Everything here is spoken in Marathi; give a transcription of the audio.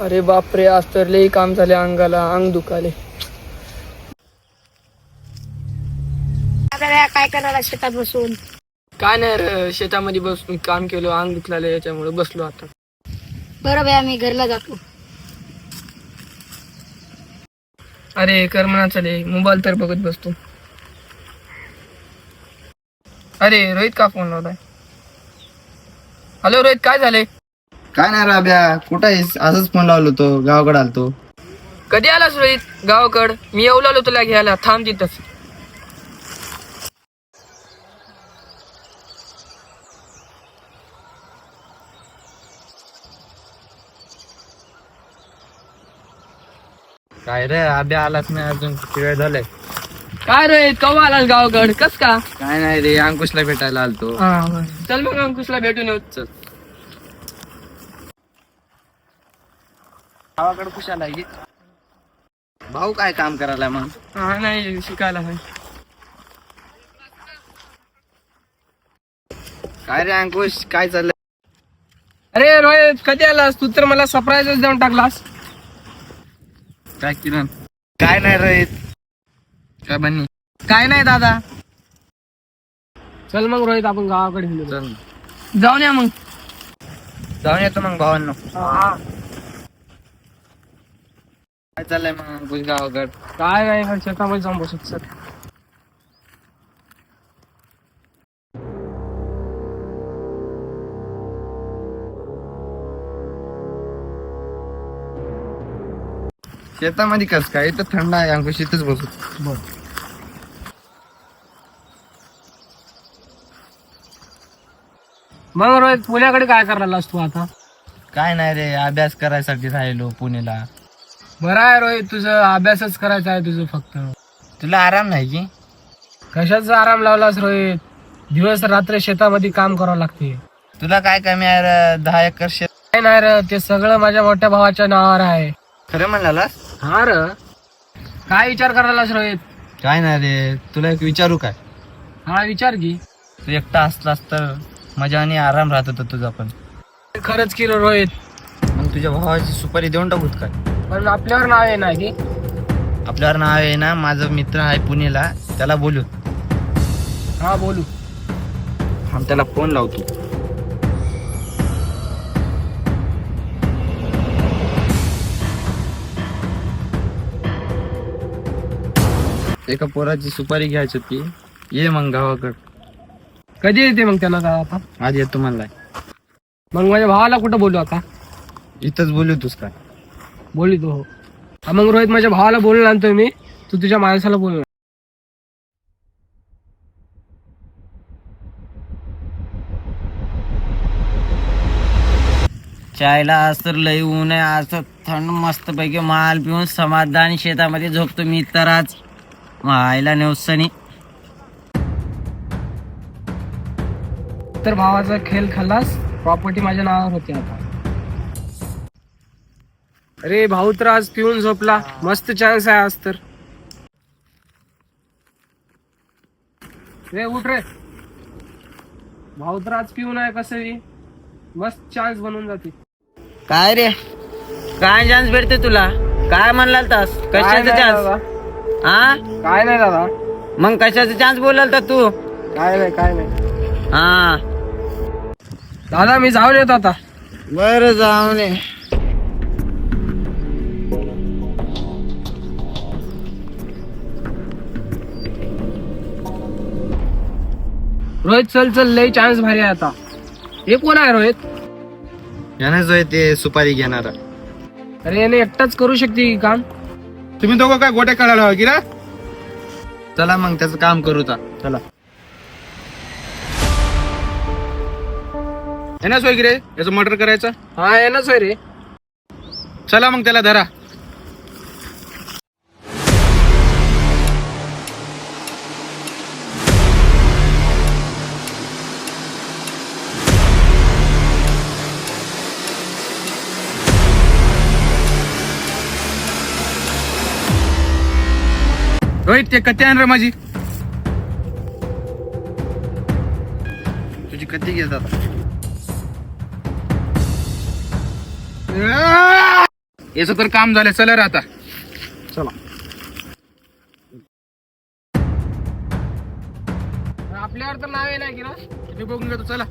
अरे बापरे, आज तर लई काम झाले, अंगाला अंग दुखाले. काय करायला शेतात बसून? काय नाही रे, शेतामध्ये बसून काम केलं, अंग दुखलाय याच्यामुळे बसलो आता. बरं भैया, मी घरला जातो. अरे कर म्हणा, चले मोबाईल तर बघत बसतो. अरे रोहित का फोन लावलाय? हॅलो रोहित, काय झाले? काय नाही राब्या, कुठं आहेस? असंच फोन लावलो तो, गावाकडे आलतो. कधी आलास रोहित गावाकड? मी येऊ लागलो तुला घ्यायला, थांब तिथंच. काय रे आब्या आलाच नाही अजून, किती वेळ झालाय? काय रोहित, कवा आलास गावाकड? कस का? काय नाही रे, अंकुशला भेटायला आलतो. चल मग अंकुशला भेटून येऊ. चल. गावाकडे कुशाला आहे? भाऊ काय काम करायला मग? हा नाही, शिकायला नाही. काय रे अंकुश, काय चाललंय? अरे रोहित, कधी आलास तू? तर मला सरप्राईजच देऊन टाकलास. काय किरण? काय नाही रे. काय बन्नी? काय नाही दादा. चल मग रोहित, आपण गावाकडे गेलो. चल जाऊन या मग. जाऊन येतो मग भावांनो. काय चाललंय मग अंकुश गावाकड? काय काय शेतामध्ये जाऊन बसू. सर शेतामध्ये कस काय? इथं थंड आहे अंकुश, इथंच बसू. मग रोहित, पुण्याकडे काय करायला तू आता? काय नाही रे, अभ्यास करायसाठी राहिलो पुण्याला. बरं आहे रोहित, तुझं अभ्यासच करायचा आहे तुझं फक्त. तुला आराम नाही की? कशाचा आराम लावलास रोहित? दिवस रात्र शेतामध्ये काम करावं लागते. तुला काय कमी आहे रे? 10 एकर शेत. काय नाही रे, ते सगळं माझ्या मोठ्या भावाच्या नावावर आहे. खरं म्हणालास? हा र. काय विचार करायलास रोहित? काय नाही रे, तुला एक विचारू काय? हा विचार की. तू एकटा असलास तर मजा आणि आराम राहत होता तुझा पण. खरंच केलं रोहित, मग तुझ्या भावाची सुपारी देऊन टाकूत काय? पण आपल्यावर नाव आहे ना की. आपल्यावर नाव आहे ना, माझा मित्र आहे पुण्याला, त्याला बोलू. हा बोलू. त्याला फोन लावतो. एका पोराची सुपारी घ्यायची होती, ये मग गावाकड. कधी येते मग त्याला का आता? आज येतो म्हणला. मग माझ्या भावाला कुठं बोलू आता? इथंच बोलू तुस काय? बोलू तो. हा मग रोहित, माझ्या भावाला बोलून आणतोय मी, तू तुझ्या माणसाला बोल. चायला आज तर लई ऊन आहे, आज तर थंड मस्त पैकी माल पिऊन समाधानी शेतामध्ये झोपतो मी तर. आज आईला नेवसनी तर भावाचा खेळ खाल्लास, प्रॉपर्टी माझ्या नावावर होती आता. अरे भाऊ तर आज पिऊन झोपला, मस्त चान्स आहे आज तर. रे उठ रे, भाऊ तर आज पिऊन आहे, कसं मस्त चान्स बनवून जाते. काय रे, काय चान्स भेटते तुला? काय म्हणलाल तास? कशाचा चान्स? हा, काय नाही दादा. मग कशाचा चान्स बोलाल तर तू? काय नाही, काय नाही हा दादा, मी जाऊन येतो आता. बर, जाऊन ये. रोहित चल चल, लई चान्स भारी आहे आता. हे कोण आहे रोहित? यानं जो आहे ते सुपारी घेणारा. अरे याने एकटाच करू शकते की काम? तुम्ही दोघं काय गोट्या काढायला की ना? चला मग त्याचं काम करू ता. चला. येणार सोय की रे, याचं मर्डर करायचं. हा येणंच होय रे. चला मग त्याला धरा. रोहित, ते कत्ती आण रे माझी. तुझी कत्ती घेतात. याचं तर काम झालं, चला रे आता. चला. आपल्यावर तर नाव आहे ना की ना मी बघून घेतो, चला.